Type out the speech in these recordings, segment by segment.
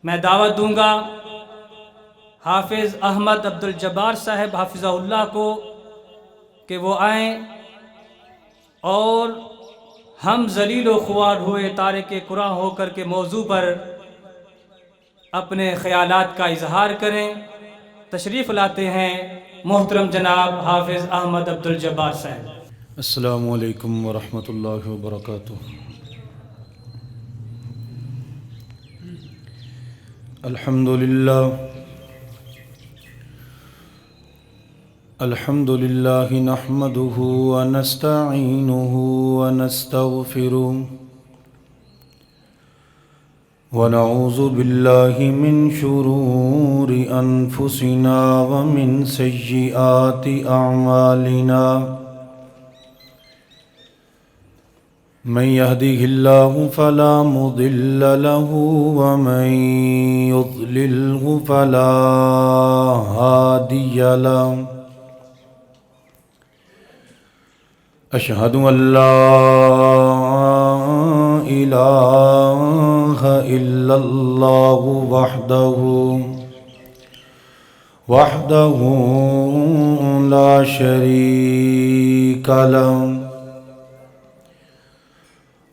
میں دعوت دوں گا حافظ احمد عبدالجبار صاحب حافظہ اللہ کو کہ وہ آئیں اور ہم ذلیل و خوار ہوئے تارک قرآن ہو کر کے موضوع پر اپنے خیالات کا اظہار کریں۔ تشریف لاتے ہیں محترم جناب حافظ احمد عبدالجبار صاحب۔ السلام علیکم ورحمۃ اللہ وبرکاتہ۔ الحمد للہ نحمده ونستعینه ونستغفره ونعوذ باللہ من شرور انفسنا ومن سیئات اعمالنا من يهده الله فلا مضل له ومن يضلله فلا هادي له أشهد أن لا إله إلا الله وحده لا شريك له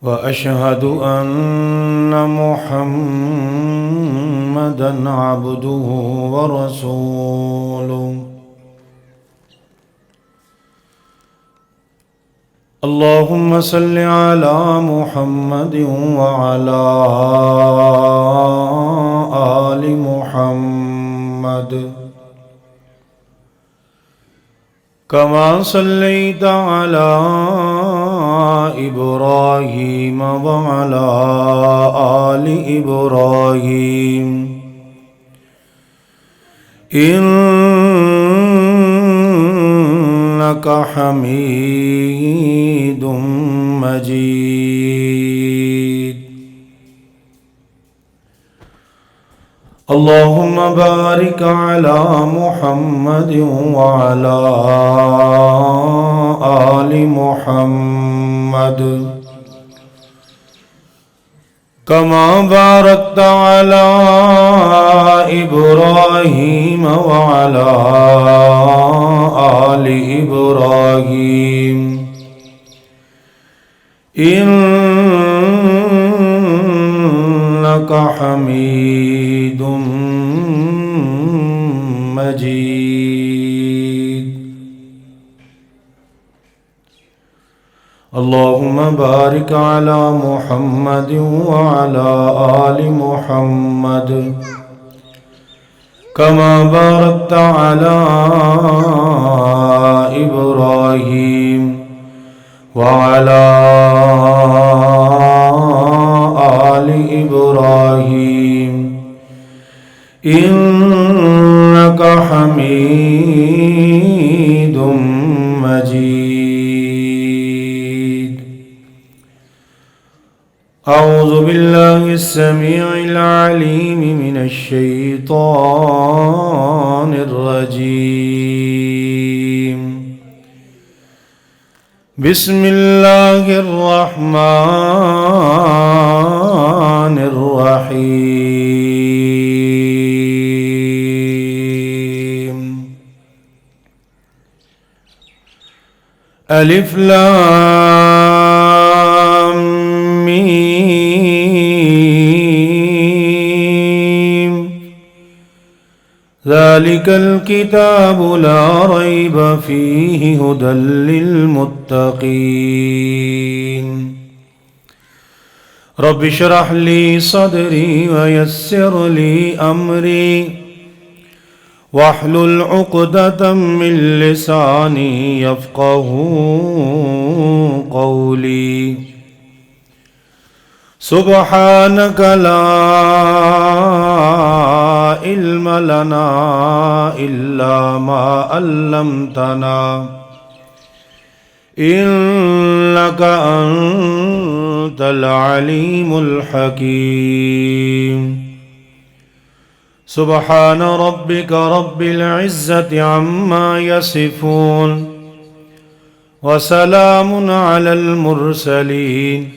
وأشهد أن محمدًا عبده ورسوله اللهم صل على محمد وعلى آل محمد كما صليت على إبراهيم وعلى آل إبراهيم إنك حميد مجيد اللهم بارك على محمد وعلى آل محمد كما باركت على إبراهيم وعلى آل إبراهيم إنك حميد مجيد اللهم بارك على محمد وعلى آل محمد كما باركت على إبراهيم وعلى آل إبراهيم إنك حميد مجيد أعوذ بالله السميع العليم من الشيطان الرجيم بسم الله الرحمن الرحيم ألف لام ميم ذلك الكتاب لا ريب فيه هدى للمتقين رب اشرح لي صدري ويسر لي أمري واحلل عقدة من لساني يفقه قولي سبحانك لا علم لنا إلا ما علمتنا إنك أنت العليم الحكيم سبحان ربك رب العزة عما يصفون وسلام على المرسلين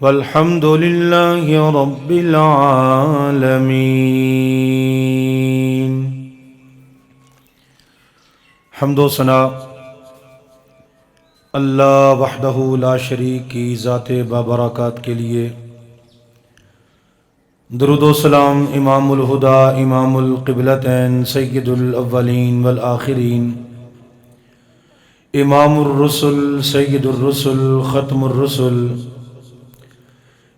والحمد لله رب العالمين۔ حمد و ثنا اللہ وحدہ لا شریک کی ذات بابرکات کے لیے، درود و سلام امام الہدا امام القبلتین سید الاولین والآخرین، امام الرسل سید الرسل ختم الرسل،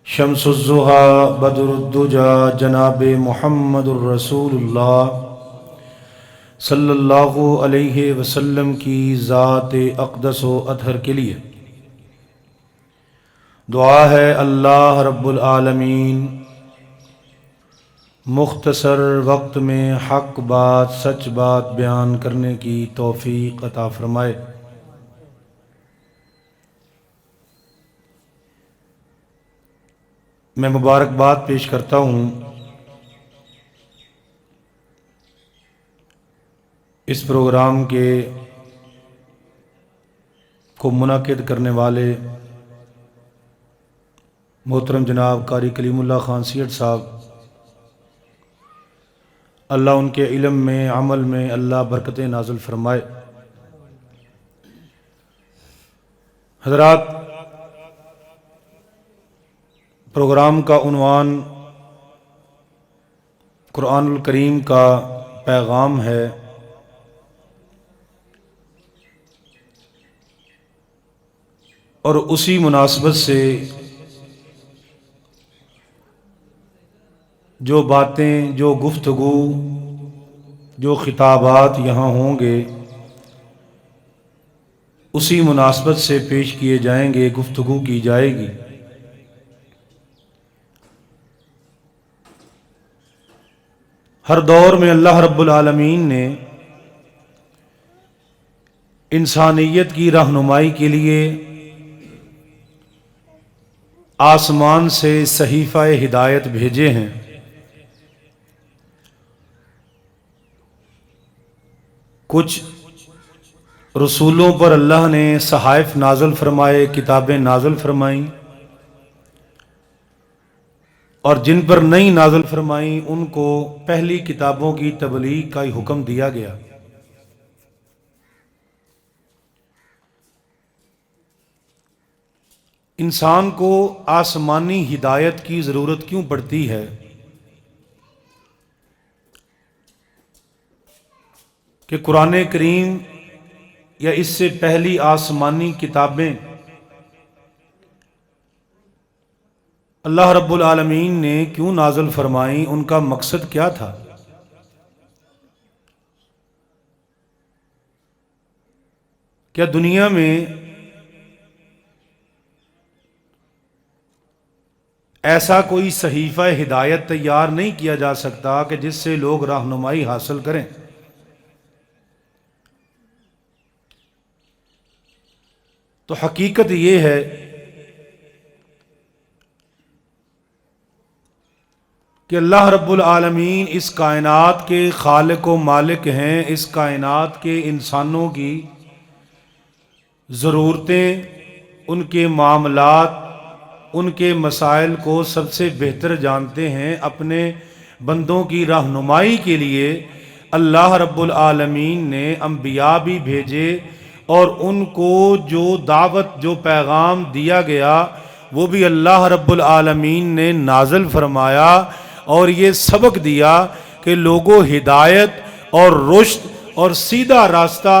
شمس الضحیٰ بدر الدجا جناب محمد الرسول اللہ صلی اللہ علیہ وسلم کی ذات اقدس و اطہر کے لیے دعا ہے اللہ رب العالمین مختصر وقت میں حق بات سچ بات بیان کرنے کی توفیق عطا فرمائے۔ میں مبارکباد پیش کرتا ہوں اس پروگرام کو منعقد کرنے والے محترم جناب قاری کلیم اللہ خان سیٹ صاحب، اللہ ان کے علم میں عمل میں اللہ برکتیں نازل فرمائے۔ حضرات، پروگرام کا عنوان قرآن الکریم کا پیغام ہے، اور اسی مناسبت سے جو باتیں، جو گفتگو، جو خطابات یہاں ہوں گے اسی مناسبت سے پیش کیے جائیں گے، گفتگو کی جائے گی۔ ہر دور میں اللہ رب العالمین نے انسانیت کی رہنمائی کے لیے آسمان سے صحیفہ ہدایت بھیجے ہیں۔ کچھ رسولوں پر اللہ نے صحائف نازل فرمائے، کتابیں نازل فرمائیں، اور جن پر نہیں نازل فرمائیں ان کو پہلی کتابوں کی تبلیغ کا ہی حکم دیا گیا۔ انسان کو آسمانی ہدایت کی ضرورت کیوں پڑتی ہے؟ کہ قرآن کریم یا اس سے پہلی آسمانی کتابیں اللہ رب العالمین نے کیوں نازل فرمائیں؟ ان کا مقصد کیا تھا؟ کیا دنیا میں ایسا کوئی صحیفہ ہدایت تیار نہیں کیا جا سکتا کہ جس سے لوگ رہنمائی حاصل کریں؟ تو حقیقت یہ ہے کہ اللہ رب العالمین اس کائنات کے خالق و مالک ہیں۔ اس کائنات کے انسانوں کی ضرورتیں، ان کے معاملات، ان کے مسائل کو سب سے بہتر جانتے ہیں۔ اپنے بندوں کی رہنمائی کے لیے اللہ رب العالمین نے انبیاء بھی بھیجے، اور ان کو جو دعوت، جو پیغام دیا گیا وہ بھی اللہ رب العالمین نے نازل فرمایا، اور یہ سبق دیا کہ لوگوں ہدایت اور رشد اور سیدھا راستہ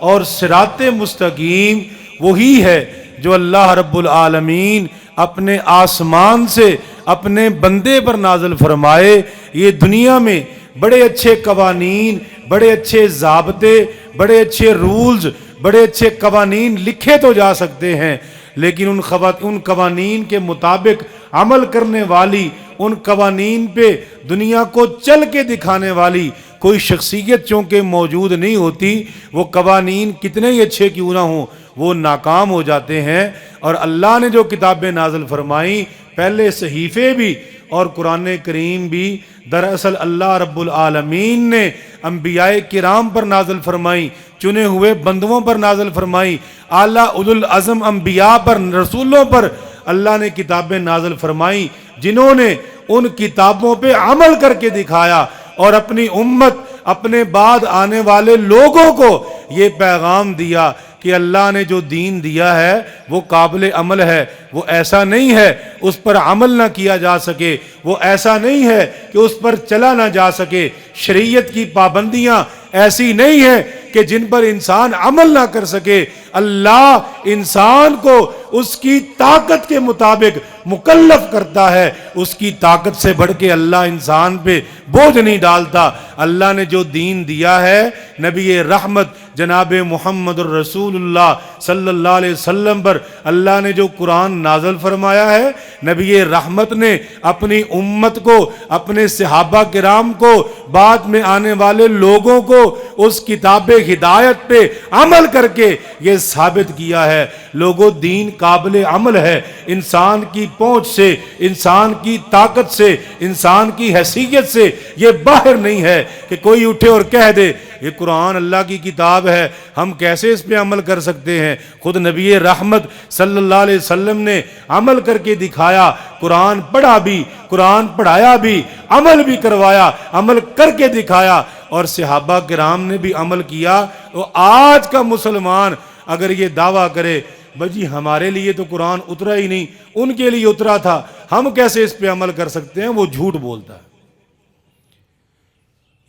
اور صراط مستقیم وہی ہے جو اللہ رب العالمین اپنے آسمان سے اپنے بندے پر نازل فرمائے۔ یہ دنیا میں بڑے اچھے قوانین، بڑے اچھے ضابطے، بڑے اچھے رولز، بڑے اچھے قوانین لکھے تو جا سکتے ہیں، لیکن ان قوانین کے مطابق عمل کرنے والی، ان قوانین پہ دنیا کو چل کے دکھانے والی کوئی شخصیت چونکہ موجود نہیں ہوتی، وہ قوانین کتنے ہی اچھے کیوں نہ ہوں وہ ناکام ہو جاتے ہیں۔ اور اللہ نے جو کتابیں نازل فرمائیں، پہلے صحیفے بھی اور قرآن کریم بھی دراصل اللہ رب العالمین نے انبیاء کرام پر نازل فرمائیں، چنے ہوئے بندوں پر نازل فرمائیں، اعلیٰ اولو العزم انبیاء پر، رسولوں پر اللہ نے کتابیں نازل فرمائی جنہوں نے ان کتابوں پہ عمل کر کے دکھایا اور اپنی امت اپنے بعد آنے والے لوگوں کو یہ پیغام دیا کہ اللہ نے جو دین دیا ہے وہ قابل عمل ہے، وہ ایسا نہیں ہے اس پر عمل نہ کیا جا سکے، وہ ایسا نہیں ہے کہ اس پر چلا نہ جا سکے، شریعت کی پابندیاں ایسی نہیں ہیں کہ جن پر انسان عمل نہ کر سکے۔ اللہ انسان کو اس کی طاقت کے مطابق مکلف کرتا ہے، اس کی طاقت سے بڑھ کے اللہ انسان پہ بوجھ نہیں ڈالتا۔ اللہ نے جو دین دیا ہے، نبی رحمت جناب محمد الرسول اللہ صلی اللہ علیہ وسلم پر اللہ نے جو قرآن نازل فرمایا ہے، نبی رحمت نے اپنی امت کو، اپنے صحابہ کرام کو، بعد میں آنے والے لوگوں کو اس کتاب ہدایت پہ عمل کر کے یہ ثابت کیا ہے۔ لوگوں، دین قابل عمل ہے، انسان کی پہنچ سے، انسان کی طاقت سے، انسان کی حیثیت سے یہ باہر نہیں ہے کہ کوئی اٹھے اور کہہ دے یہ قرآن اللہ کی کتاب ہے، ہم کیسے اس پہ عمل کر سکتے ہیں۔ خود نبی رحمت صلی اللہ علیہ وسلم نے عمل کر کے دکھایا، قرآن پڑھا بھی، قرآن پڑھایا بھی، عمل بھی کروایا، عمل کر کے دکھایا، اور صحابہ کرام نے بھی عمل کیا۔ تو آج کا مسلمان اگر یہ دعویٰ کرے بھائی ہمارے لیے تو قرآن اترا ہی نہیں، ان کے لیے اترا تھا، ہم کیسے اس پہ عمل کر سکتے ہیں، وہ جھوٹ بولتا ہے،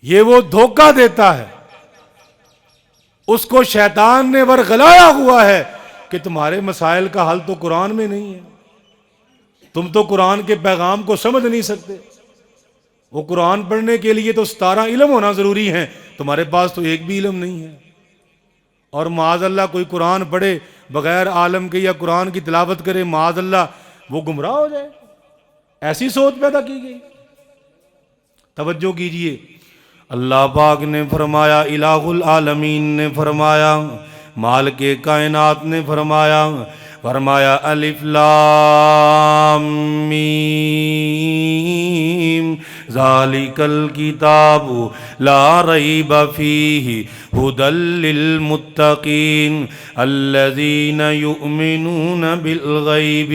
یہ وہ دھوکہ دیتا ہے۔ اس کو شیطان نے ورغلایا ہوا ہے کہ تمہارے مسائل کا حل تو قرآن میں نہیں ہے، تم تو قرآن کے پیغام کو سمجھ نہیں سکتے، وہ قرآن پڑھنے کے لیے تو 17 علم ہونا ضروری ہے، تمہارے پاس تو ایک بھی علم نہیں ہے۔ اور معاذ اللہ کوئی قرآن پڑھے بغیر عالم کے یا قرآن کی تلاوت کرے، معاذ اللہ وہ گمراہ ہو جائے، ایسی سوچ پیدا کی گئی۔ توجہ کیجئے، اللہ پاک نے فرمایا، الہ العالمین نے فرمایا، مالک کائنات نے فرمایا الف لام میم ذالک الکتاب لا ریب فیہ ھدی للمتقین الذین یؤمنون بالغیب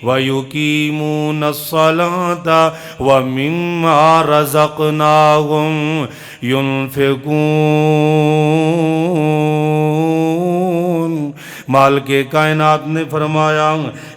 ویقیمون الصلاة ومما رزقناہم ينفقون۔ مالک کائنات نے فرمایا،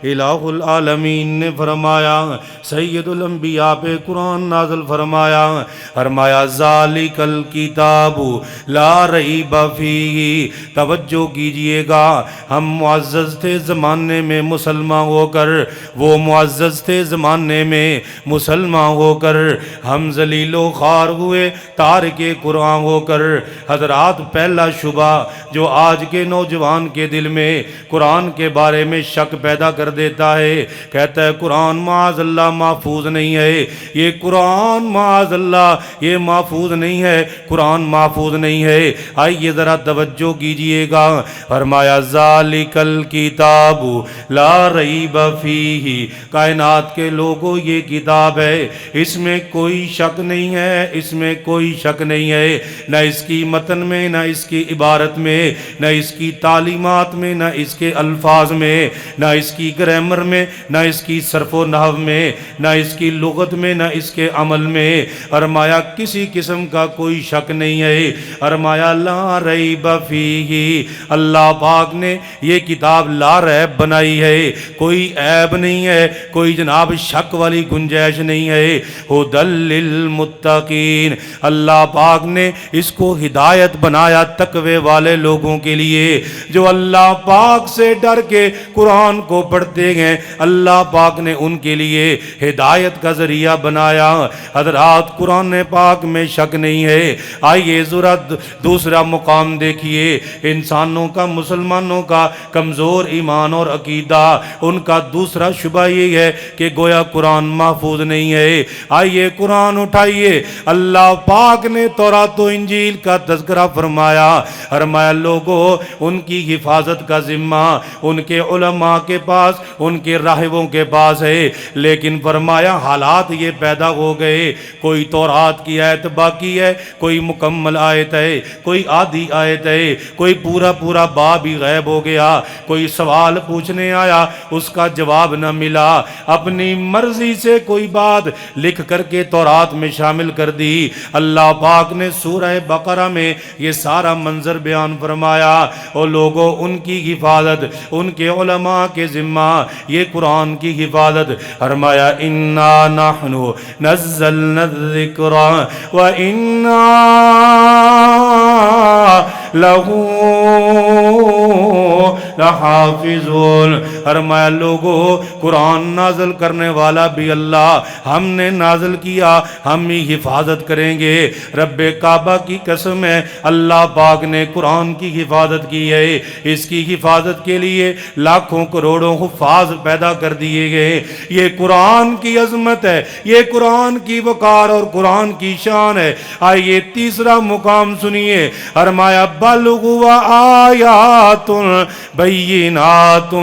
الہ العالمین نے فرمایا، سید الانبیاء پہ قرآن نازل فرمایا ذالک الکتاب لا ریب فیہ۔ توجہ کیجئے گا، ہم معزز تھے زمانے میں مسلمان ہو کر، وہ معزز تھے زمانے میں مسلمان ہو کر، ہم ذلیل و خوار ہوئے تارک قرآن ہو کر۔ حضرات، پہلا شبہ جو آج کے نوجوان کے دل میں قرآن کے بارے میں شک پیدا کر دیتا ہے، کہتا ہے قرآن معاذ اللہ محفوظ نہیں ہے، یہ قرآن معاذ اللہ یہ محفوظ نہیں ہے، قرآن محفوظ نہیں ہے۔ آئیے ذرا توجہ کیجئے گا، فرمایا ذالک الکتاب لا ریب فیہ۔ کائنات کے لوگوں، یہ کتاب ہے، اس میں کوئی شک نہیں ہے، اس میں کوئی شک نہیں ہے، نہ اس کی متن میں، نہ اس کی عبارت میں، نہ اس کی تعلیمات میں، نہ اس کے الفاظ میں، نہ اس کی گرامر میں، نہ اس کی صرف و نحو میں، نہ اس کی لغت میں، نہ اس کے عمل میں۔ فرمایا کسی قسم کا کوئی شک نہیں ہے، فرمایا لا ریب فیہ۔ اللہ پاک نے یہ کتاب لا ریب بنائی ہے، کوئی عیب نہیں ہے، کوئی جناب شک والی گنجائش نہیں ہے۔ ھدی للمتقین، اللہ پاک نے اس کو ہدایت بنایا تقوی والے لوگوں کے لیے، جو اللہ پاک سے ڈر کے قرآن کو پڑھتے ہیں، اللہ پاک نے ان کے لیے ہدایت کا ذریعہ بنایا۔ حضرات، قرآن پاک میں شک نہیں ہے۔ آئیے ذرا دوسرا مقام دیکھیے، انسانوں کا، مسلمانوں کا کمزور ایمان اور عقیدہ، ان کا دوسرا شبہ یہ ہے کہ گویا قرآن محفوظ نہیں ہے۔ آئیے قرآن اٹھائیے، اللہ پاک نے تورات و انجیل کا تذکرہ فرمایا لوگوں ان کی حفاظت حفاظت کا ذمہ ان کے علماء کے پاس، ان کے راہبوں کے پاس ہے۔ لیکن فرمایا حالات یہ پیدا ہو گئے، کوئی تورات کی آیت باقی ہے، کوئی مکمل آیت ہے، کوئی آدھی آیت ہے، کوئی پورا پورا باب ہی غائب ہو گیا، کوئی سوال پوچھنے آیا اس کا جواب نہ ملا، اپنی مرضی سے کوئی بات لکھ کر کے تورات میں شامل کر دی۔ اللہ پاک نے سورہ بقرہ میں یہ سارا منظر بیان فرمایا۔ اور لوگوں ان کی حفاظت ان کے علماء کے ذمہ، یہ قرآن کی حفاظت۔ فرمایا انا نحن نزلنا الذکر وانا لہو لحافظون۔ فرمایا لوگو قرآن نازل کرنے والا بھی اللہ، ہم نے نازل کیا، ہم ہی حفاظت کریں گے۔ رب کعبہ کی قسم ہے، اللہ پاک نے قرآن کی حفاظت کی ہے، اس کی حفاظت کے لیے لاکھوں کروڑوں حفاظ پیدا کر دیے گئے۔ یہ قرآن کی عظمت ہے، یہ قرآن کی وقار اور قرآن کی شان ہے۔ آئیے تیسرا مقام سنیے، فرمایا بل هو آیات بینات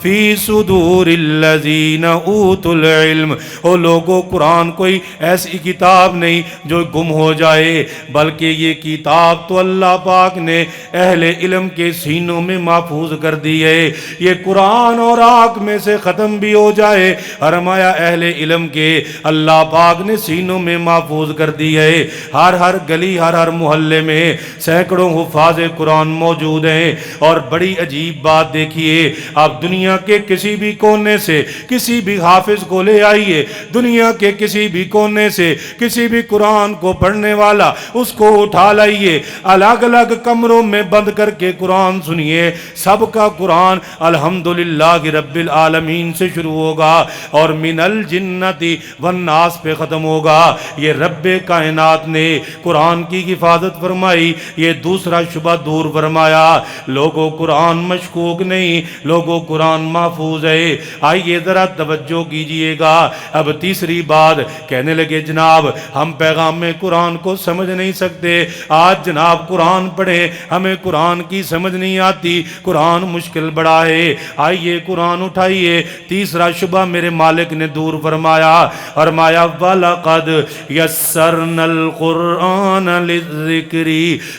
فی صدور الذین اوتوا العلم۔ او لوگو قرآن کوئی ایسی کتاب نہیں جو گم ہو جائے، بلکہ یہ کتاب تو اللہ پاک نے اہل علم کے سینوں میں محفوظ کر دی ہے۔ یہ قرآن اور آنکھ میں سے ختم بھی ہو جائے، فرمایا اہل علم کے اللہ پاک نے سینوں میں محفوظ کر دی ہے۔ ہر گلی ہر محلے میں سینکڑوں حفاظ قرآن موجود ہیں۔ اور بڑی عجیب بات دیکھیے، آپ دنیا کے کسی بھی کونے سے کسی بھی حافظ کو لے آئیے، دنیا کے کسی بھی کونے سے کسی بھی قرآن کو پڑھنے والا اس کو اٹھا لائیے، الگ الگ کمروں میں بند کر کے قرآن سنیے، سب کا قرآن الحمدللہ رب العالمین سے شروع ہوگا اور من الجنتی والناس پہ ختم ہوگا۔ یہ رب کائنات نے قرآن کی حفاظت فرمائی، یہ دوسرا شبہ دور فرمایا۔ لوگوں قرآن مشکوک نہیں، لوگوں قرآن محفوظ ہے۔ آئیے ذرا توجہ کیجئے گا۔ اب تیسری بات کہنے لگے جناب ہم پیغام قرآن کو سمجھ نہیں سکتے، آج جناب قرآن پڑھیں ہمیں قرآن کی سمجھ نہیں آتی، قرآن مشکل بڑا ہے۔ آئیے قرآن اٹھائیے، تیسرا شبہ میرے مالک نے دور فرمایا، فرمایا وَلَقَدْ يَسَّرْنَا الْقُرْآنَ لِلذِّكْرِ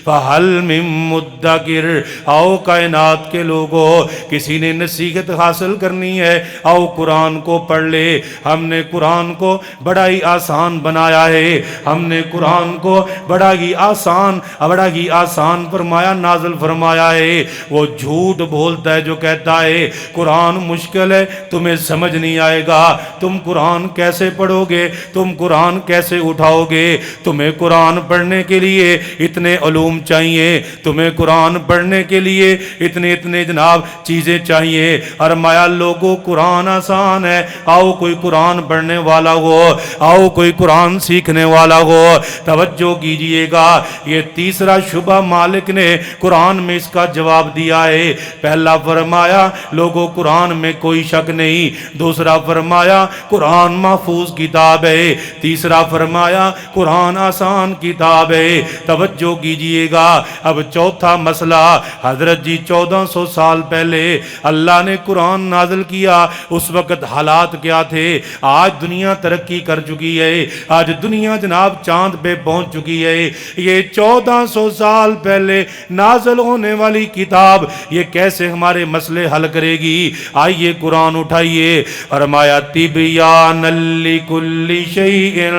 فَهَلْ مِن مُدَّكِرٍ۔ آؤ کائنات کے لوگوں، کسی نے نصیحت حاصل کرنی ہے، آؤ قرآن کو پڑھ لے۔ ہم نے قرآن کو بڑا ہی آسان بنایا ہے، ہم نے قرآن کو بڑا ہی آسان فرمایا، نازل فرمایا ہے۔ وہ جھوٹ بولتا ہے جو کہتا ہے قرآن مشکل ہے، تمہیں سمجھ نہیں آئے گا، تم قرآن کیسے پڑھو گے، تم قرآن کیسے اٹھاؤ گے، تمہیں قرآن پڑھنے کے لیے اتنے علوم چاہیے، تمہیں قرآن پڑھنے کے لیے اتنے جناب چیزیں چاہیے۔ فرمایا لوگوں قرآن آسان ہے، آؤ کوئی قرآن پڑھنے والا ہو، آؤ کوئی قرآن سیکھنے والا ہو۔ توجہ کیجئے گا، یہ تیسرا شبہ مالک نے قرآن میں اس کا جواب دیا ہے۔ پہلا فرمایا لوگوں قرآن میں کوئی شک نہیں، دوسرا فرمایا قرآن محفوظ کتاب ہے، تیسرا فرمایا قرآن آسان کتاب ہے۔ توجہ کیجئے گا، اب چوتھا مسئلہ، حضرت جی 1400 سال پہلے اللہ نے قرآن نازل کیا، اس وقت حالات کیا تھے؟ آج دنیا ترقی کر چکی ہے، آج دنیا جناب چاند پہ پہنچ چکی ہے، یہ 1400 سال پہلے نازل ہونے والی کتاب یہ کیسے ہمارے مسئلے حل کرے گی؟ آئیے قرآن اٹھائیے، فرمایا تبیان لکل شیء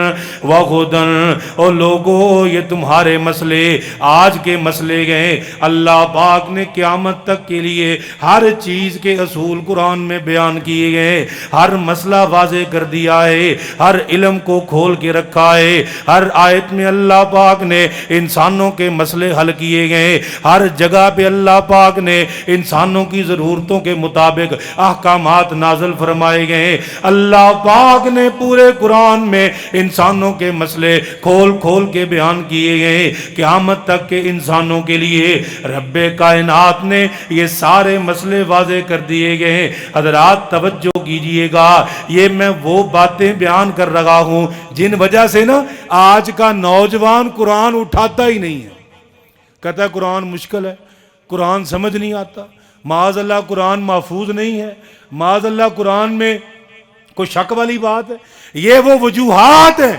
وہدی۔ اور لوگوں یہ تمہارے مسئلے آج کے مسئلے گئے، اللہ پاک نے قیامت تک کے لیے ہر چیز کے اصول قرآن میں بیان کیے گئے، ہر مسئلہ واضح کر دیا ہے، ہر علم کو کھول کے رکھا ہے، ہر آیت میں اللہ پاک نے انسانوں کے مسئلے حل کیے گئے، ہر جگہ پہ اللہ پاک نے انسانوں کی ضرورتوں کے مطابق احکامات نازل فرمائے گئے۔ اللہ پاک نے پورے قرآن میں انسانوں کے مسئلے کھول کے بیان کیے گئے، قیامت تک کے انسانوں کے لیے رب کائنات نے یہ سارے مسئلے واضح کر دیے گئے۔ حضرات توجہ کیجئے گا، یہ میں وہ باتیں بیان کر رہا ہوں جن وجہ سے نا آج کا نوجوان قرآن اٹھاتا ہی نہیں ہے، کہتا ہے قرآن مشکل ہے، قرآن سمجھ نہیں آتا، معاذ اللہ قرآن محفوظ نہیں ہے، معاذ اللہ قرآن میں کوئی شک والی بات ہے۔ یہ وہ وجوہات ہیں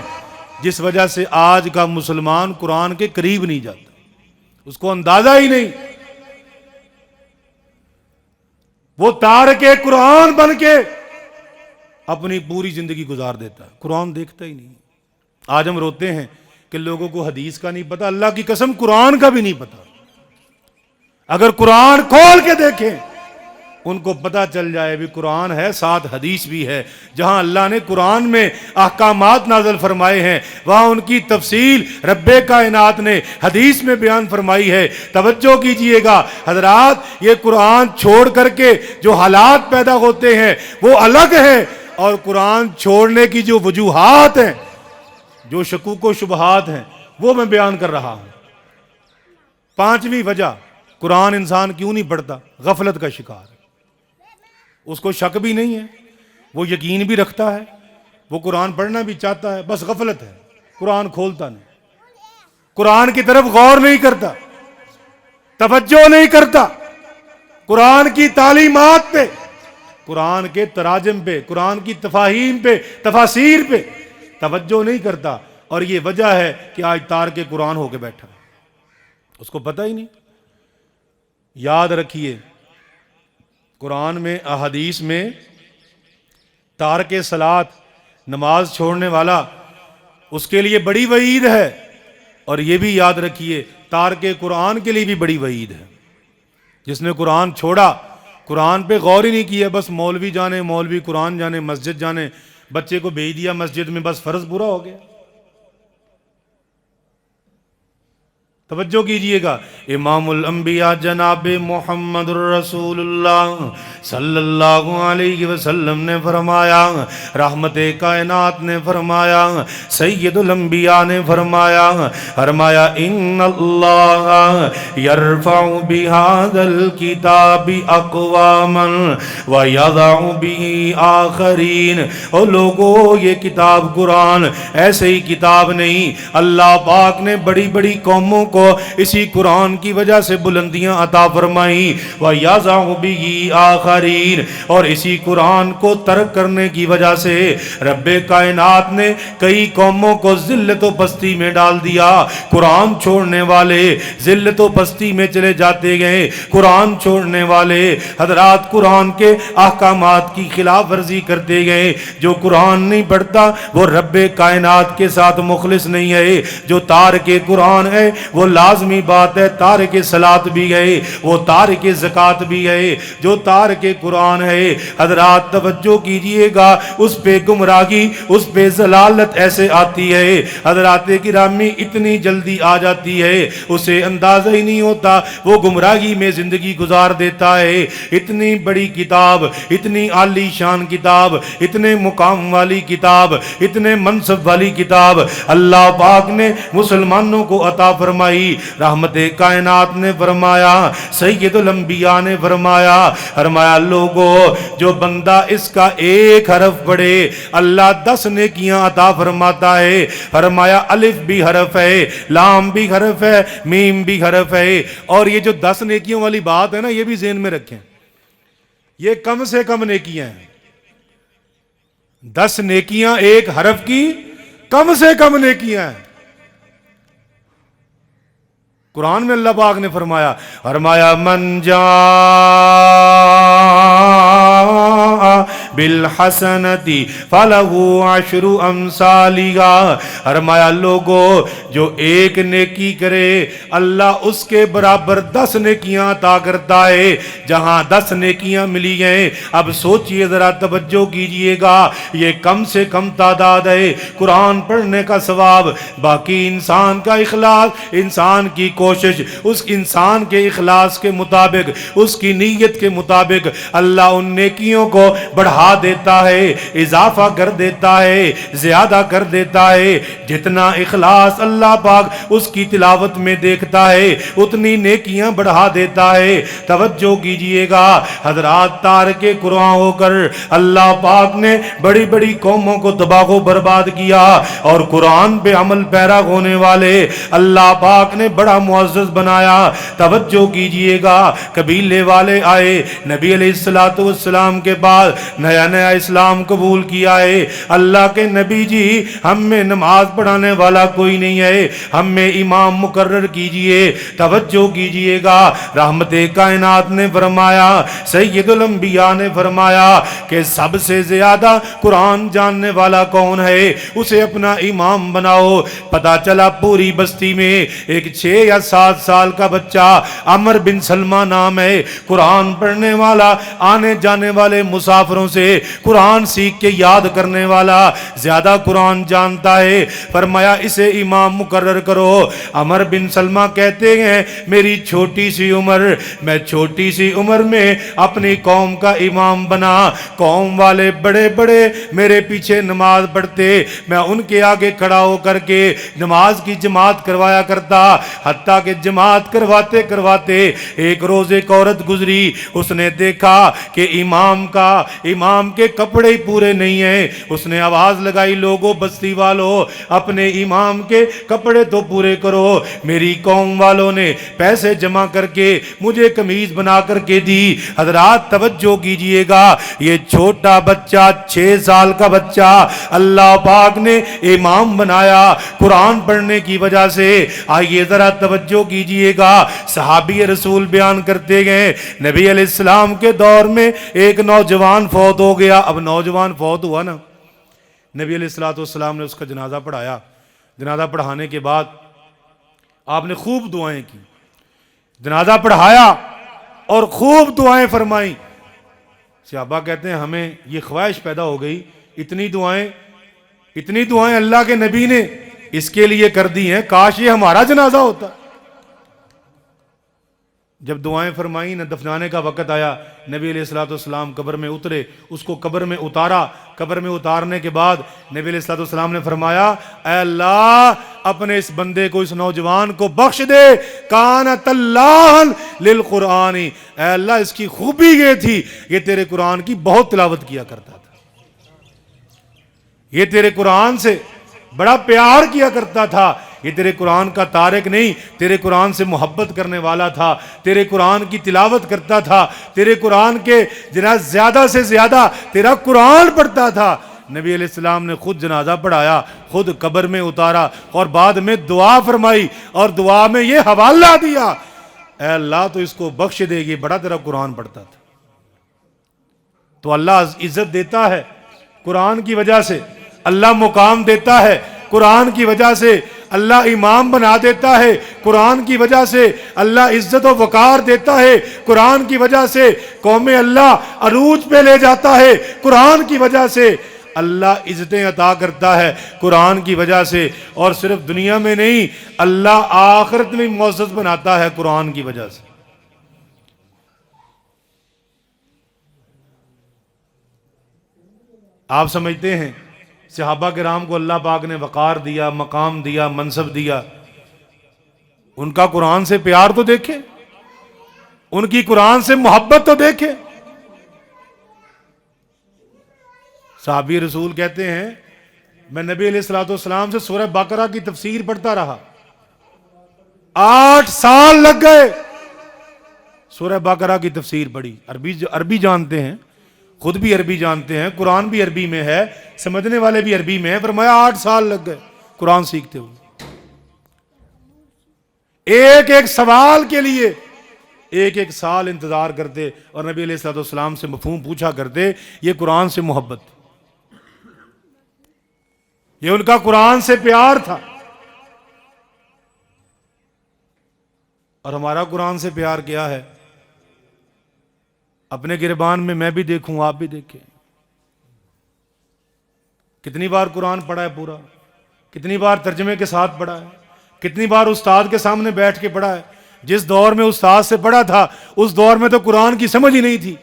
جس وجہ سے آج کا مسلمان قرآن کے قریب نہیں جاتا، اس کو اندازہ ہی نہیں، وہ تارک قرآن بن کے اپنی پوری زندگی گزار دیتا ہے، قرآن دیکھتا ہی نہیں۔ آج ہم روتے ہیں کہ لوگوں کو حدیث کا نہیں پتا، اللہ کی قسم قرآن کا بھی نہیں پتا۔ اگر قرآن کھول کے دیکھیں ان کو پتا چل جائے بھی قرآن ہے، ساتھ حدیث بھی ہے، جہاں اللہ نے قرآن میں احکامات نازل فرمائے ہیں وہاں ان کی تفصیل رب کائنات نے حدیث میں بیان فرمائی ہے۔ توجہ کیجئے گا حضرات، یہ قرآن چھوڑ کر کے جو حالات پیدا ہوتے ہیں وہ الگ ہے، اور قرآن چھوڑنے کی جو وجوہات ہیں، جو شکوک و شبہات ہیں، وہ میں بیان کر رہا ہوں۔ پانچویں وجہ قرآن انسان کیوں نہیں پڑھتا، غفلت کا شکار ہے۔ اس کو شک بھی نہیں ہے، وہ یقین بھی رکھتا ہے، وہ قرآن پڑھنا بھی چاہتا ہے، بس غفلت ہے، قرآن کھولتا نہیں، قرآن کی طرف غور نہیں کرتا، توجہ نہیں کرتا، قرآن کی تعلیمات پہ، قرآن کے تراجم پہ، قرآن کی تفاہیم پہ، تفاسیر پہ توجہ نہیں کرتا۔ اور یہ وجہ ہے کہ آج تارک قرآن ہو کے بیٹھا ہے، اس کو پتہ ہی نہیں۔ یاد رکھیے قرآن میں، احادیث میں تارک صلاۃ، نماز چھوڑنے والا، اس کے لیے بڑی وعید ہے، اور یہ بھی یاد رکھیے تارک قرآن کے لیے بھی بڑی وعید ہے۔ جس نے قرآن چھوڑا، قرآن پہ غور ہی نہیں کیا، بس مولوی جانے، مولوی قرآن جانے، مسجد جانے، بچے کو بھیج دیا مسجد میں، بس فرض پورا ہو گیا۔ توجہ کیجئے گا، امام الانبیاء جناب محمد الرسول اللہ صلی اللہ علیہ وسلم نے فرمایا، رحمت کائنات نے فرمایا، سید الانبیاء نے فرمایا ان اللہ یرفع بہذا الکتاب اقواما ویضع به آخرین۔ او لوگو، یہ کتاب قرآن ایسے ہی کتاب نہیں، اللہ پاک نے بڑی بڑی قوموں کو اسی قرآن کی وجہ سے بلندیاں عطا فرمائیں، وَيَضَعُ بِهِ آخَرِينَ، اور اسی قرآن کو ترک کرنے کی وجہ سے رب کائنات نے کئی قوموں کو ذلت و پستی میں ڈال دیا۔ قرآن چھوڑنے والے ذلت و پستی میں چلے جاتے گئے، قرآن چھوڑنے والے حضرات قرآن کے احکامات کی خلاف ورزی کرتے گئے۔ جو قرآن نہیں پڑھتا وہ رب کائنات کے ساتھ مخلص نہیں ہے۔ جو تارک قرآن ہے وہ لازمی بات ہے تارک صلاۃ بھی ہے، وہ تارک زکوٰۃ بھی ہے۔ جو تارک قرآن ہے حضرات توجہ کیجئے گا، اس پہ گمراہی، اس پہ ضلالت ایسے آتی ہے حضرات گرامی، اتنی جلدی آ جاتی ہے اسے اندازہ ہی نہیں ہوتا، وہ گمراہی میں زندگی گزار دیتا ہے۔ اتنی بڑی کتاب، اتنی عالی شان کتاب، اتنے مقام والی کتاب، اتنے منصب والی کتاب اللہ پاک نے مسلمانوں کو عطا فرمائی۔ رحمت کائنات نے فرمایا، سید الانبیاء نے فرمایا لوگو، جو بندہ اس کا ایک حرف پڑھے اللہ 10 نیکیاں عطا فرماتا ہے۔ فرمایا الف بھی حرف ہے، لام بھی حرف ہے، میم بھی حرف ہے۔ اور یہ جو 10 نیکیوں والی بات ہے نا، یہ بھی ذہن میں رکھیں، یہ کم سے کم نیکیاں ہیں۔ 10 نیکیاں ایک حرف کی کم سے کم نیکیاں ہیں۔ قرآن میں اللہ پاک نے فرمایا من جاء بالحسنۃ فلہ عشر امثالہا۔ فرمایا لوگو، جو ایک نیکی کرے اللہ اس کے برابر 10 نیکیاں عطا کرتا ہے۔ جہاں 10 نیکیاں ملی ہیں، اب سوچئے ذرا، توجہ کیجئے گا، یہ کم سے کم تعداد ہے قرآن پڑھنے کا ثواب۔ باقی انسان کا اخلاص، انسان کی کوشش، اس انسان کے اخلاص کے مطابق، اس کی نیت کے مطابق اللہ ان نیکیوں کو بڑھا بڑھا دیتا ہے، اضافہ کر دیتا ہے، زیادہ کر دیتا ہے۔ جتنا اخلاص اللہ پاک اس کی تلاوت میں دیکھتا ہے اتنی نیکیاں بڑھا دیتا ہے۔ توجہ کیجئے گا حضرات، تارک قرآن ہو کر اللہ پاک نے بڑی بڑی قوموں کو تباہ و برباد کیا، اور قرآن پہ عمل پیرا ہونے والے اللہ پاک نے بڑا معزز بنایا۔ توجہ کیجئے گا، قبیلے والے آئے نبی علیہ السلام کے بعد، نیا نیا اسلام قبول کیا ہے۔ اللہ کے نبی جی ہم میں نماز پڑھانے والا کوئی نہیں ہے، ہم میں امام مقرر کیجئے۔ توجہ کیجئے گا، رحمت کائنات نے فرمایا، سید الانبیاء نے فرمایا کہ سب سے زیادہ قرآن جاننے والا کون ہے، اسے اپنا امام بناؤ۔ پتا چلا پوری بستی میں ایک 6 یا 7 سال کا بچہ عمر بن سلمہ نام ہے، قرآن پڑھنے والا، آنے جانے والے مسافروں سے قرآن سیکھ کے یاد کرنے والا، زیادہ قرآن جانتا ہے۔ فرمایا اسے امام مقرر کرو۔ عمر بن سلمہ کہتے ہیں میری چھوٹی سی عمر، میں چھوٹی سی عمر میں اپنی قوم کا امام بنا، قوم والے بڑے بڑے میرے پیچھے نماز پڑھتے، میں ان کے آگے کھڑا ہو کر کے نماز کی جماعت کروایا کرتا، حتیٰ کہ جماعت کرواتے کرواتے ایک روز ایک عورت گزری، اس نے دیکھا کہ امام کے کپڑے ہی پورے نہیں ہیں۔ اس نے آواز لگائی، لوگوں بستی والوں اپنے امام کے کپڑے تو پورے کرو۔ میری قوم والوں نے پیسے جمع کر کے مجھے قمیض بنا کر کے دی۔ حضرات توجہ کیجئے گا، یہ چھوٹا بچہ 6 سال کا بچہ اللہ پاک نے امام بنایا قرآن پڑھنے کی وجہ سے۔ آئیے ذرا توجہ کیجئے گا، صحابی رسول بیان کرتے گئے نبی علیہ السلام کے دور میں ایک نوجوان فوت ہو گیا۔ اب نوجوان فوت ہوا نا، نبی علیہ السلام نے اس کا جنازہ پڑھایا۔ جنازہ پڑھانے کے بعد آپ نے خوب دعائیں کی، جنازہ پڑھایا اور خوب دعائیں فرمائیں۔ صحابہ کہتے ہیں ہمیں یہ خواہش پیدا ہو گئی، اتنی دعائیں اللہ کے نبی نے اس کے لیے کر دی ہیں، کاش یہ ہمارا جنازہ ہوتا۔ جب دعائیں فرمائیں نہ، دفنانے کا وقت آیا، نبی علیہ السلام قبر میں اترے، اس کو قبر میں اتارا۔ قبر میں اتارنے کے بعد نبی علیہ السلام نے فرمایا، اے اللہ اپنے اس بندے کو، اس نوجوان کو بخش دے، کانت اللہ للقرآن، اے اللہ اس کی خوبی یہ تھی یہ تیرے قرآن کی بہت تلاوت کیا کرتا تھا، یہ تیرے قرآن سے بڑا پیار کیا کرتا تھا، یہ تیرے قرآن کا تارک نہیں، تیرے قرآن سے محبت کرنے والا تھا، تیرے قرآن کی تلاوت کرتا تھا، تیرے قرآن کے جناب زیادہ سے زیادہ تیرا قرآن پڑھتا تھا۔ نبی علیہ السلام نے خود جنازہ پڑھایا، خود قبر میں اتارا، اور بعد میں دعا فرمائی، اور دعا میں یہ حوالہ دیا، اے اللہ تو اس کو بخش دے گی، بڑا تیرا قرآن پڑھتا تھا۔ تو اللہ عزت دیتا ہے قرآن کی وجہ سے، اللہ مقام دیتا ہے قرآن کی وجہ سے، اللہ امام بنا دیتا ہے قرآن کی وجہ سے، اللہ عزت و وقار دیتا ہے قرآن کی وجہ سے، قوم اللہ عروج پہ لے جاتا ہے قرآن کی وجہ سے، اللہ عزتیں عطا کرتا ہے قرآن کی وجہ سے، اور صرف دنیا میں نہیں اللہ آخرت میں معزز بناتا ہے قرآن کی وجہ سے۔ آپ سمجھتے ہیں صحابہ کرام کو اللہ پاک نے وقار دیا، مقام دیا، منصب دیا، ان کا قرآن سے پیار تو دیکھیں، ان کی قرآن سے محبت تو دیکھیں۔ صحابی رسول کہتے ہیں میں نبی علیہ السلام سے سورہ بقرہ کی تفسیر پڑھتا رہا، 8 سال لگ گئے، سورہ بقرہ کی تفسیر پڑھی۔ عربی جانتے ہیں، خود بھی عربی جانتے ہیں، قرآن بھی عربی میں ہے، سمجھنے والے بھی عربی میں ہیں، فرمایا 8 سال لگ گئے قرآن سیکھتے ہوئے، ایک ایک سوال کے لیے ایک ایک سال انتظار کرتے، اور نبی علیہ السلام سے مفہوم پوچھا کرتے۔ یہ قرآن سے محبت، یہ ان کا قرآن سے پیار تھا۔ اور ہمارا قرآن سے پیار کیا ہے؟ اپنے گربان میں میں بھی دیکھوں، آپ بھی دیکھیں، کتنی بار قرآن پڑھا ہے پورا، کتنی بار ترجمے کے ساتھ پڑھا ہے، کتنی بار استاد کے سامنے بیٹھ کے پڑھا ہے۔ جس دور میں استاد سے پڑھا تھا اس دور میں تو قرآن کی سمجھ ہی نہیں تھی،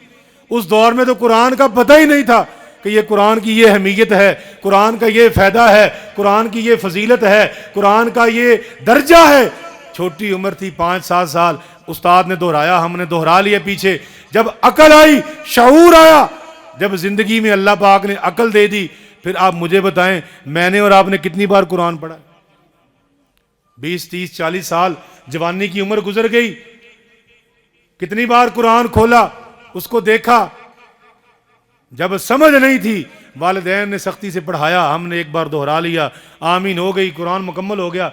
اس دور میں تو قرآن کا پتہ ہی نہیں تھا کہ یہ قرآن کی یہ اہمیت ہے، قرآن کا یہ فائدہ ہے، قرآن کی یہ فضیلت ہے، قرآن کا یہ درجہ ہے۔ چھوٹی عمر تھی 5-7 سال، استاد نے دہرایا، ہم نے دہرا لیا پیچھے۔ جب عقل آئی، شعور آیا، جب زندگی میں اللہ پاک نے عقل دے دی، پھر آپ مجھے بتائیں میں نے اور آپ نے کتنی بار قرآن پڑھا؟ 20-30-40 سال جوانی کی عمر گزر گئی، کتنی بار قرآن کھولا، اس کو دیکھا؟ جب سمجھ نہیں تھی والدین نے سختی سے پڑھایا، ہم نے ایک بار دہرا لیا، آمین ہو گئی، قرآن مکمل ہو گیا۔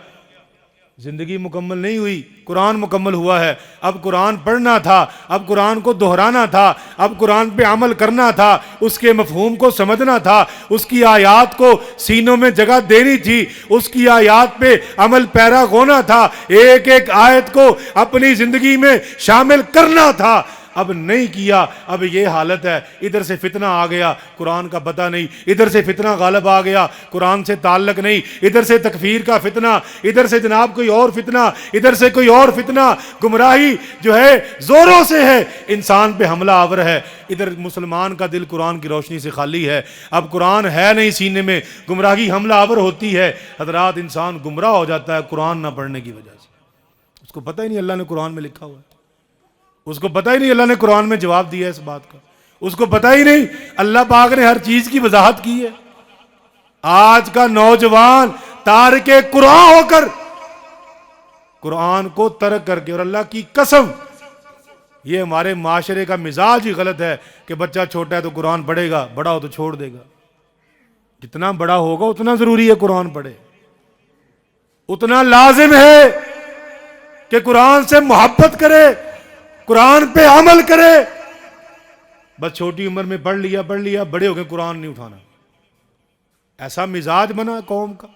زندگی مکمل نہیں ہوئی، قرآن مکمل ہوا ہے۔ اب قرآن پڑھنا تھا، اب قرآن کو دہرانا تھا، اب قرآن پہ عمل کرنا تھا، اس کے مفہوم کو سمجھنا تھا، اس کی آیات کو سینوں میں جگہ دینی تھی، اس کی آیات پہ عمل پیرا ہونا تھا، ایک ایک آیت کو اپنی زندگی میں شامل کرنا تھا۔ اب نہیں کیا، اب یہ حالت ہے، ادھر سے فتنہ آ گیا، قرآن کا پتہ نہیں، ادھر سے فتنہ غالب آ گیا، قرآن سے تعلق نہیں، ادھر سے تکفیر کا فتنہ، ادھر سے جناب کوئی اور فتنہ، ادھر سے کوئی اور فتنہ، گمراہی جو ہے زوروں سے ہے، انسان پہ حملہ آور ہے، ادھر مسلمان کا دل قرآن کی روشنی سے خالی ہے، اب قرآن ہے نہیں سینے میں، گمراہی حملہ آور ہوتی ہے۔ حضرات انسان گمراہ ہو جاتا ہے قرآن نہ پڑھنے کی وجہ سے، اس کو پتہ ہی نہیں اللہ نے قرآن میں لکھا ہوا ہے، اس کو پتہ ہی نہیں اللہ نے قرآن میں جواب دیا ہے اس بات کا، اس کو پتہ ہی نہیں اللہ پاک نے ہر چیز کی وضاحت کی ہے۔ آج کا نوجوان تارک قرآن ہو کر قرآن کو ترک کر کے، اور اللہ کی قسم یہ ہمارے معاشرے کا مزاج ہی غلط ہے کہ بچہ چھوٹا ہے تو قرآن پڑھے گا، بڑا ہو تو چھوڑ دے گا۔ جتنا بڑا ہوگا اتنا ضروری ہے قرآن پڑھے، اتنا لازم ہے کہ قرآن سے محبت کرے، قرآن پہ عمل کرے۔ بس چھوٹی عمر میں پڑھ لیا، بڑے ہو کے قرآن نہیں اٹھانا، ایسا مزاج بنا قوم کا۔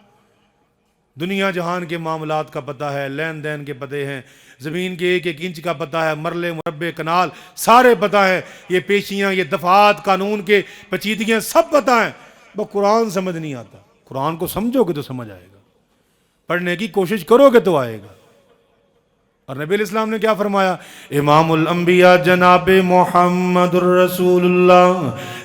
دنیا جہان کے معاملات کا پتہ ہے، لین دین کے پتے ہیں، زمین کے ایک ایک انچ کا پتہ ہے، مرلے مربع کنال سارے پتہ ہیں، یہ پیشیاں، یہ دفعات، قانون کے پیچیدگیاں سب پتہ ہیں، بس قرآن سمجھ نہیں آتا۔ قرآن کو سمجھو گے تو سمجھ آئے گا، پڑھنے کی کوشش کرو گے تو آئے گا۔ اور نبی الاسلام نے کیا فرمایا؟ امام الانبیاء جناب محمد الرسول اللہ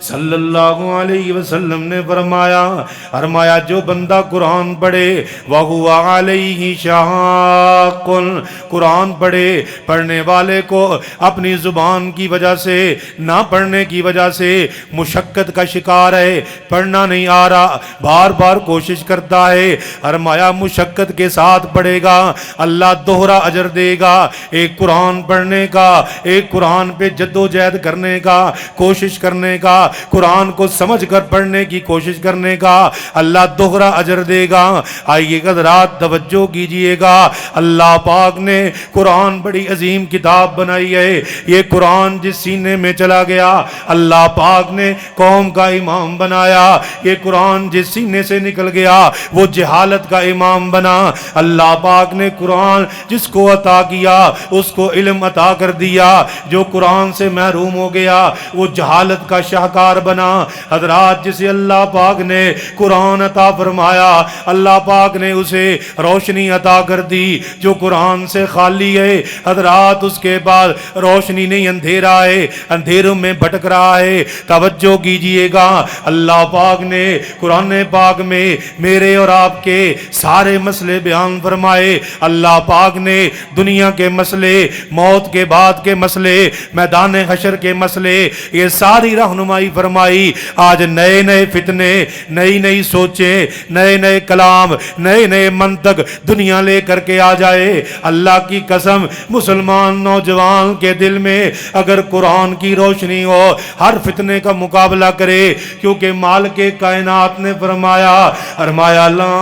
صلی اللہ علیہ وسلم نے فرمایا جو بندہ قرآن پڑھے وَهُوَ عَلَيْهِ شَاقٌ، قرآن پڑھے، پڑھنے والے کو اپنی زبان کی وجہ سے، نہ پڑھنے کی وجہ سے مشقت کا شکار ہے، پڑھنا نہیں آ رہا، بار بار کوشش کرتا ہے، فرمایا مشقت کے ساتھ پڑھے گا، اللہ دوہرا اجر دے گا۔ ایک قرآن پڑھنے کا، ایک قرآن پہ جد و جہد کرنے کا، کوشش کرنے کا، قرآن کو سمجھ کر پڑھنے کی کوشش کرنے کا، اللہ دوہرا اجر دے گا۔ آئیے حضرات توجہ کیجئے گا، اللہ پاک نے قرآن بڑی عظیم کتاب بنائی ہے۔ یہ قرآن جس سینے میں چلا گیا اللہ پاک نے قوم کا امام بنایا، یہ قرآن جس سینے سے نکل گیا وہ جہالت کا امام بنا۔ اللہ پاک نے قرآن جس کو عطا کیا اس کو علم عطا کر دیا، جو قرآن سے محروم ہو گیا وہ جہالت کا شاہکار بنا۔ حضرات جسے اللہ پاک نے قرآن عطا فرمایا اللہ پاک نے اسے روشنی عطا کر دی، جو قرآن سے خالی ہے حضرات اس کے بعد روشنی نہیں، اندھیرا ہے، اندھیروں میں بھٹک رہا ہے۔ توجہ کیجئے گا، اللہ پاک نے قرآن پاک میں میرے اور آپ کے سارے مسئلے بیان فرمائے۔ اللہ پاک نے دنیا کے مسئلے، موت کے بعد کے مسئلے، میدان حشر کے مسئلے، یہ ساری رہنمائی فرمائی۔ آج نئے نئے فتنے، نئی نئی سوچیں، نئے نئے کلام، نئے نئے منطق دنیا لے کر کے آ جائے، اللہ کی قسم مسلمان نوجوان کے دل میں اگر قرآن کی روشنی ہو ہر فتنے کا مقابلہ کرے، کیونکہ مالک کائنات نے فرمایا لا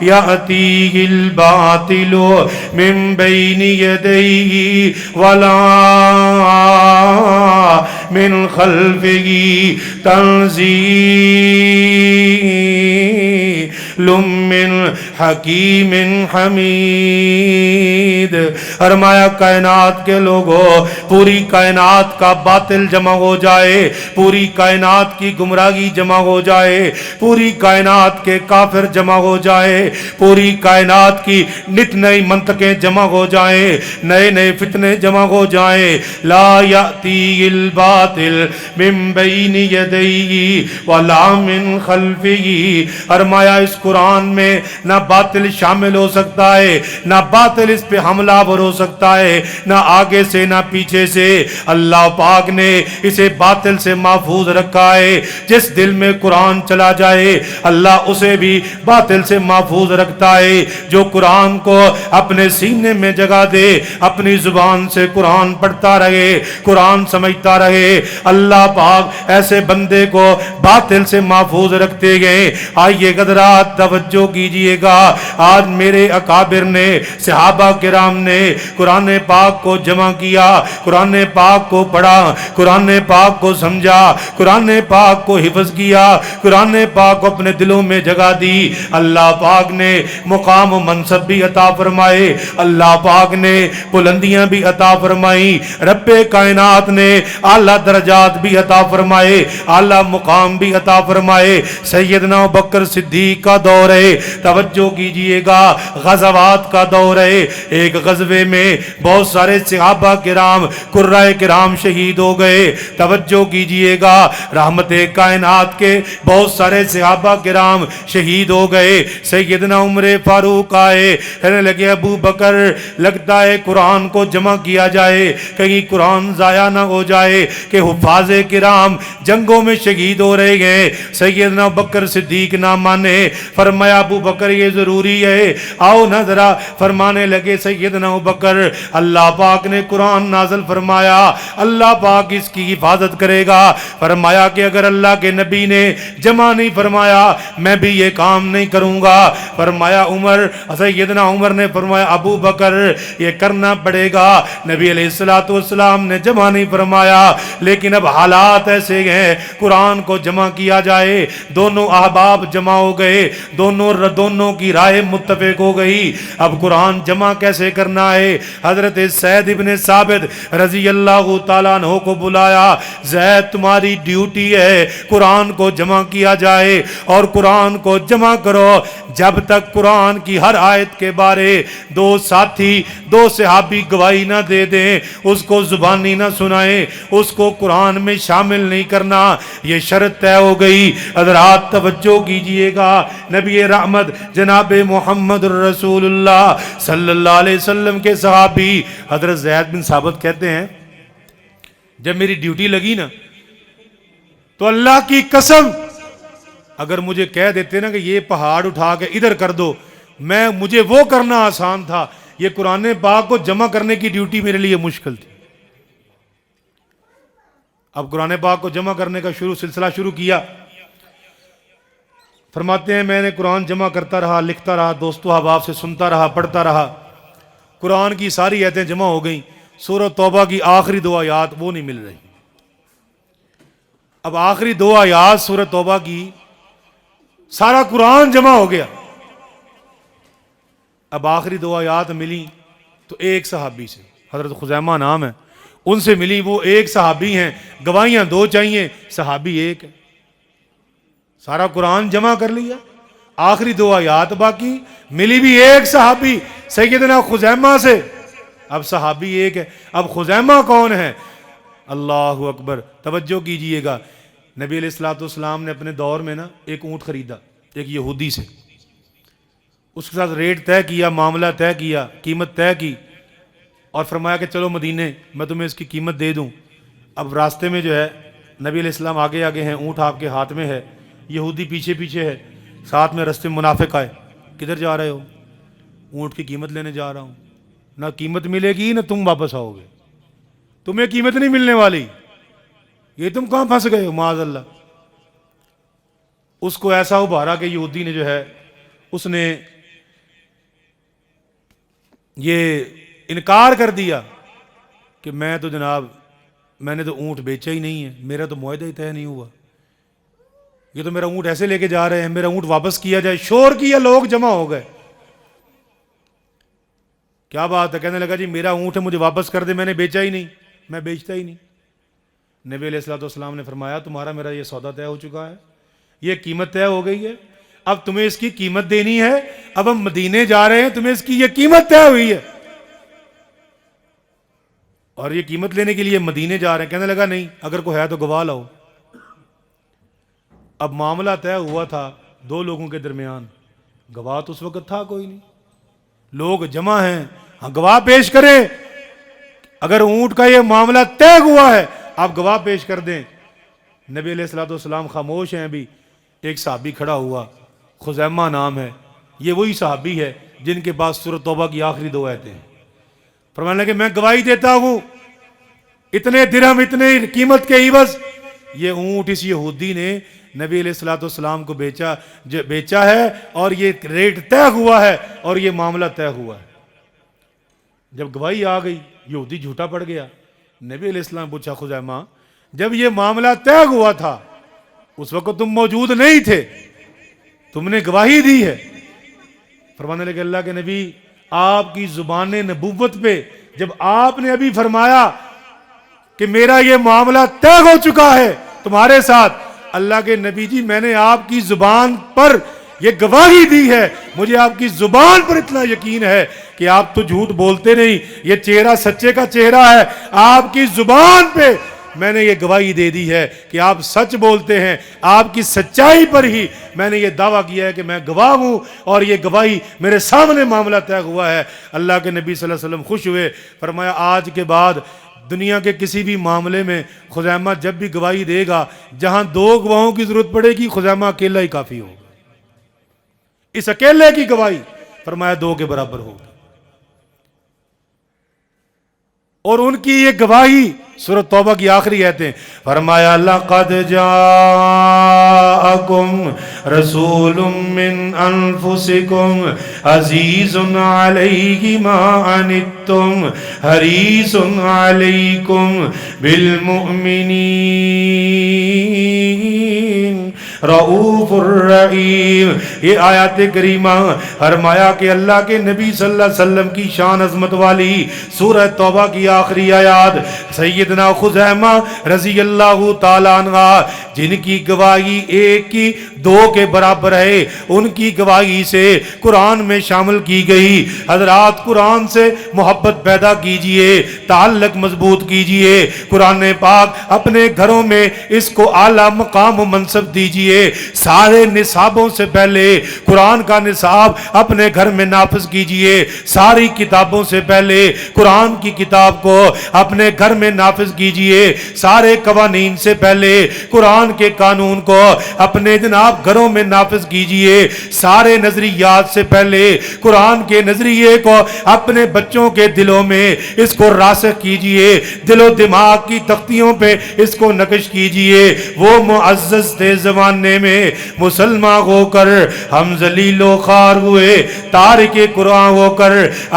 یأتیہ الباطل من بین یدیہ ولا من خلفہ تنزیل من حکیم حمید۔ فرمایا کائنات کے لوگوں، پوری کائنات کا باطل جمع ہو جائے، پوری کائنات کی گمراہی جمع ہو جائے، پوری کائنات کے کافر جمع ہو جائے، پوری کائنات کی نت نئی منطقیں جمع ہو جائیں، نئے نئے فتنے جمع ہو جائیں، لا یاتی الباطل من بین یدیہ ولا من خلفہ۔ فرمایا اس قرآن میں نہ باطل شامل ہو سکتا ہے، نہ باطل اس پہ حملہ آور ہو سکتا ہے، نہ آگے سے نہ پیچھے سے۔ اللہ پاک نے اسے باطل سے محفوظ رکھا ہے۔ جس دل میں قرآن چلا جائے اللہ اسے بھی باطل سے محفوظ رکھتا ہے۔ جو قرآن کو اپنے سینے میں جگہ دے، اپنی زبان سے قرآن پڑھتا رہے، قرآن سمجھتا رہے، اللہ پاک ایسے بندے کو باطل سے محفوظ رکھتے گئے۔ آئیے حضرات توجہ کیجئے گا، آج میرے اکابر نے، صحابہ کرام نے قرآن پاک کو جمع کیا، قرآن پاک کو پڑھا، قرآن پاک کو سمجھا، قرآن پاک کو حفظ کیا، قرآن پاک کو اپنے دلوں میں جگہ دی۔ اللہ پاک نے مقام و منصب بھی عطا فرمائے، اللہ پاک نے بلندیاں بھی عطا فرمائی، رب کائنات نے اعلیٰ درجات بھی عطا فرمائے، اعلیٰ مقام بھی عطا فرمائے۔ سیدنا ابوبکر صدیق کا دور ہے، توجہ کیجئے گا، غزوات کا دور ہے۔ ایک غزوے میں بہت سارے صحابہ کرام، قرائے کرام شہید ہو گئے۔ توجہ کیجئے گا، رحمت کائنات کے بہت سارے صحابہ کرام شہید ہو گئے۔ سیدنا عمر فاروق آئے، کہنے لگے ابو بکر لگتا ہے قرآن کو جمع کیا جائے، کہیں قرآن ضائع نہ ہو جائے کہ حفاظ کرام جنگوں میں شہید ہو رہے ہیں۔ سیدنا بکر صدیق نہ مانے، فرمایا ابو بکر یہ ضروری ہے، آؤ نہ ذرا۔ فرمانے لگے سیدنا ابو بکر اللہ پاک نے قرآن نازل فرمایا، اللہ پاک اس کی حفاظت کرے گا۔ فرمایا کہ اگر اللہ کے نبی نے جمع نہیں فرمایا میں بھی یہ کام نہیں کروں گا۔ فرمایا سیدنا عمر نے فرمایا ابو بکر یہ کرنا پڑے گا، نبی علیہ السلام نے جمع نہیں فرمایا، لیکن اب حالات ایسے ہیں قرآن کو جمع کیا جائے۔ دونوں احباب جمع ہو گئے، دونوں کی رائے متفق ہو گئی، اب قرآن جمع کیسے کرنا ہے۔ حضرت زید ابن ثابت رضی اللہ تعالیٰ عنہ کو بلایا، زید تمہاری ڈیوٹی ہے قرآن کو جمع کیا جائے، اور قرآن کو جمع کرو جب تک قرآن کی ہر آیت کے بارے دو صحابی گواہی نہ دے دیں، اس کو زبانی نہ سنائیں، اس کو قرآن میں شامل نہیں کرنا، یہ شرط طے ہو گئی۔ حضرات توجہ کیجئے گا، نبی رحمت جناب محمد رسول اللہ صلی اللہ علیہ وسلم کے صحابی حضرت زید بن ثابت کہتے ہیں جب میری ڈیوٹی لگی نا تو اللہ کی قسم اگر مجھے کہہ دیتے نا کہ یہ پہاڑ اٹھا کے ادھر کر دو، مجھے وہ کرنا آسان تھا، یہ قرآن پاک کو جمع کرنے کی ڈیوٹی میرے لیے مشکل تھی۔ اب قرآن پاک کو جمع کرنے کا سلسلہ شروع کیا۔ فرماتے ہیں میں نے قرآن جمع کرتا رہا، لکھتا رہا، دوستو احباب سے سنتا رہا، پڑھتا رہا، قرآن کی ساری آیتیں جمع ہو گئیں، سورہ توبہ کی آخری 2 آیات وہ نہیں مل رہی۔ اب آخری 2 آیات سورہ توبہ کی، سارا قرآن جمع ہو گیا، اب آخری 2 آیات ملی تو ایک صحابی سے، حضرت خزیمہ نام ہے، ان سے ملی، وہ ایک صحابی ہیں، گواہیاں 2 چاہیے، صحابی ایک ہے، سارا قرآن جمع کر لیا، آخری 2 آیات باقی، ملی بھی ایک صحابی سیدنا خزیمہ سے، اب صحابی ایک ہے، اب خزیمہ کون ہے؟ اللہ اکبر، توجہ کیجئے گا، نبی علیہ السلام نے اپنے دور میں نا ایک اونٹ خریدا ایک یہودی سے، اس کے ساتھ ریٹ طے کیا، معاملہ طے کیا، قیمت طے کی، اور فرمایا کہ چلو مدینے میں تمہیں اس کی قیمت دے دوں۔ اب راستے میں جو ہے نبی علیہ السلام آگے آگے ہیں، اونٹ آپ کے ہاتھ میں ہے، یہودی پیچھے پیچھے ہے، ساتھ میں راستے میں منافق آئے، کدھر جا رہے ہو؟ اونٹ کی قیمت لینے جا رہا ہوں۔ نہ قیمت ملے گی نہ تم واپس آؤ گے، تمہیں قیمت نہیں ملنے والی، یہ تم کہاں پھنس گئے ہو معاذ اللہ۔ اس کو ایسا ابھارا کہ یہودی نے جو ہے اس نے یہ انکار کر دیا کہ میں نے تو اونٹ بیچا ہی نہیں ہے، میرا تو معاہدہ ہی طے نہیں ہوا۔ یہ تو میرا اونٹ ایسے لے کے جا رہے ہیں, میرا اونٹ واپس کیا جائے. شور کیا, لوگ جمع ہو گئے. کیا بات ہے؟ کہنے لگا جی میرا اونٹ ہے, مجھے واپس کر دے, میں نے بیچا ہی نہیں, میں بیچتا ہی نہیں. نبی علیہ الصلوۃ والسلام نے فرمایا تمہارا میرا یہ سودا طے ہو چکا ہے, یہ قیمت طے ہو گئی ہے, اب تمہیں اس کی قیمت دینی ہے. اب ہم مدینے جا رہے ہیں, تمہیں اس کی یہ قیمت طے ہوئی ہے, اور یہ قیمت لینے کے لیے مدینے جا رہے ہیں. کہنے لگا نہیں, اگر کوئی ہے تو گواہ لاؤ. اب معاملہ طے ہوا تھا دو لوگوں کے درمیان, گواہ تو اس وقت تھا کوئی نہیں, لوگ جمع ہیں, ہاں گواہ پیش کریں. اگر اونٹ کا یہ معاملہ طے ہوا ہے آپ گواہ پیش کر دیں. نبی علیہ الصلوۃ والسلام خاموش ہیں. ابھی ایک صحابی کھڑا ہوا, خزیمہ نام ہے, یہ وہی صحابی ہے جن کے پاس سورۃ توبہ کی آخری 2 آیتیں ہیں. فرمانے لگے میں گواہی دیتا ہوں, اتنے درہم, اتنے قیمت کے عوض یہ اونٹ اس یہودی نے نبی علیہ الصلوۃ والسلام کو بیچا ہے, اور یہ ریٹ طے ہوا ہے, اور یہ معاملہ طے ہوا ہے. جب گواہی آ گئی, یہودی جھوٹا پڑ گیا. نبی علیہ السلام پوچھا خزیمہ جب یہ معاملہ طے ہوا تھا اس وقت تم موجود نہیں تھے, تم نے گواہی دی ہے. فرمانے لگے اللہ کے نبی آپ کی زبان نبوت پہ جب آپ نے ابھی فرمایا کہ میرا یہ معاملہ طے ہو چکا ہے تمہارے ساتھ, اللہ کے نبی جی میں نے آپ کی زبان پر یہ گواہی دی ہے, مجھے آپ کی زبان پر اتنا یقین ہے کہ آپ تو جھوٹ بولتے نہیں, یہ چہرہ سچے کا چہرہ ہے. آپ کی زبان پہ میں نے یہ گواہی دے دی ہے کہ آپ سچ بولتے ہیں, آپ کی سچائی پر ہی میں نے یہ دعویٰ کیا ہے کہ میں گواہ ہوں, اور یہ گواہی میرے سامنے معاملہ طے ہوا ہے. اللہ کے نبی صلی اللہ علیہ وسلم خوش ہوئے. فرمایا آج کے بعد دنیا کے کسی بھی معاملے میں خزیمہ جب بھی گواہی دے گا, جہاں 2 گواہوں کی ضرورت پڑے گی خزیمہ اکیلا ہی کافی ہوگا. اس اکیلے کی گواہی فرمایا 2 کے برابر ہوگی. اور ان کی یہ گواہی سورۃ توبہ کی آخری آیتیں. فرمایا لقد جاءکم رسول من انفسکم عزیز علیہ ما عنتم حریص علیکم بالمؤمنین رؤوف الرحیم. یہ آیات کریمہ فرمایا کہ اللہ کے نبی صلی اللہ علیہ وسلم کی شان عظمت والی سورہ توبہ کی آخری آیات سیدنا خزیمہ رضی اللہ تعالیٰ عنہ جن کی گواہی 1 کی 2 کے برابر ہے, ان کی گواہی سے قرآن میں شامل کی گئی. حضرات قرآن سے محبت پیدا کیجئے, تعلق مضبوط کیجئے. قرآن پاک اپنے گھروں میں اس کو اعلیٰ مقام و منصب دیجئے. سارے نصابوں سے پہلے قرآن کا نصاب اپنے گھر میں نافذ کیجئے. ساری کتابوں سے پہلے قرآن کی کتاب کو اپنے گھر میں نافذ کیجئے. سارے قوانین سے پہلے قرآن کے قانون کو اپنے جناب گھروں میں نافذ کیجئے. سارے نظریات سے پہلے قرآن کے نظریے کو اپنے بچوں کے دلوں میں اس کو راسخ کیجئے. دل و دماغ کی تختیوں پہ اس کو نقش کیجئے. وہ معزز تھے زمانے میں, مسلمان ہو کر ہم ذلیل و خوار ہوئے, تارک قرآن ہو کر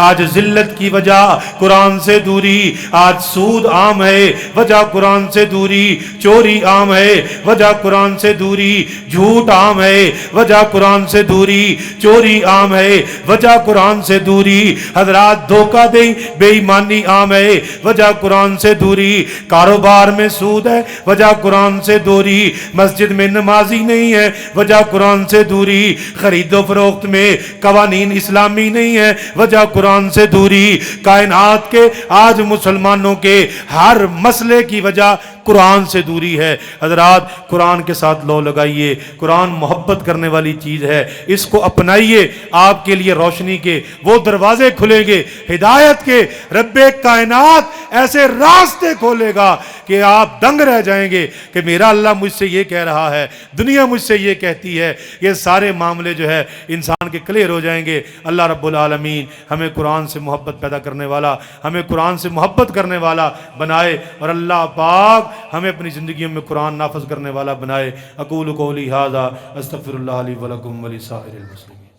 آج ذلت کی وجہ قرآن سے دوری. آج سود عام ہے, وجہ قرآن سے دوری. چوری عام ہے, وجہ قرآن سے دوری. جھوٹ عام ہے, وجہ قرآن سے دوری. چوری عام ہے, وجہ قرآن سے دوری. حضرات دھوکہ دیں, بے ایمانی عام ہے, وجہ قرآن سے دوری. کاروبار میں سود ہے, وجہ قرآن سے دوری. مسجد میں نمازی نہیں ہے, وجہ قرآن سے دوری. خرید و فروخت میں قوانین اسلامی نہیں ہے, وجہ قرآن سے دوری. کائنات کے آج مسلمانوں کے ہر مسئلے کی وجہ قرآن سے دوری ہے. حضرات قرآن کے ساتھ لو لگائیے. قرآن محبت کرنے والی چیز ہے, اس کو اپنائیے. آپ کے لیے روشنی کے وہ دروازے کھلیں گے, ہدایت کے. رب کائنات ایسے راستے کھولے گا کہ آپ دنگ رہ جائیں گے کہ میرا اللہ مجھ سے یہ کہہ رہا ہے, دنیا مجھ سے یہ کہتی ہے. یہ سارے معاملے جو ہے انسان کے کلیئر ہو جائیں گے. اللہ رب العالمین ہمیں قرآن سے محبت پیدا کرنے والا, ہمیں قرآن سے محبت کرنے والا بنائے, اور اللہ پاک ہمیں اپنی زندگیوں میں قرآن نافذ کرنے والا بنائے. اقول قولی ھذا استغفر اللہ لی ولکم ولسائر المسلمین.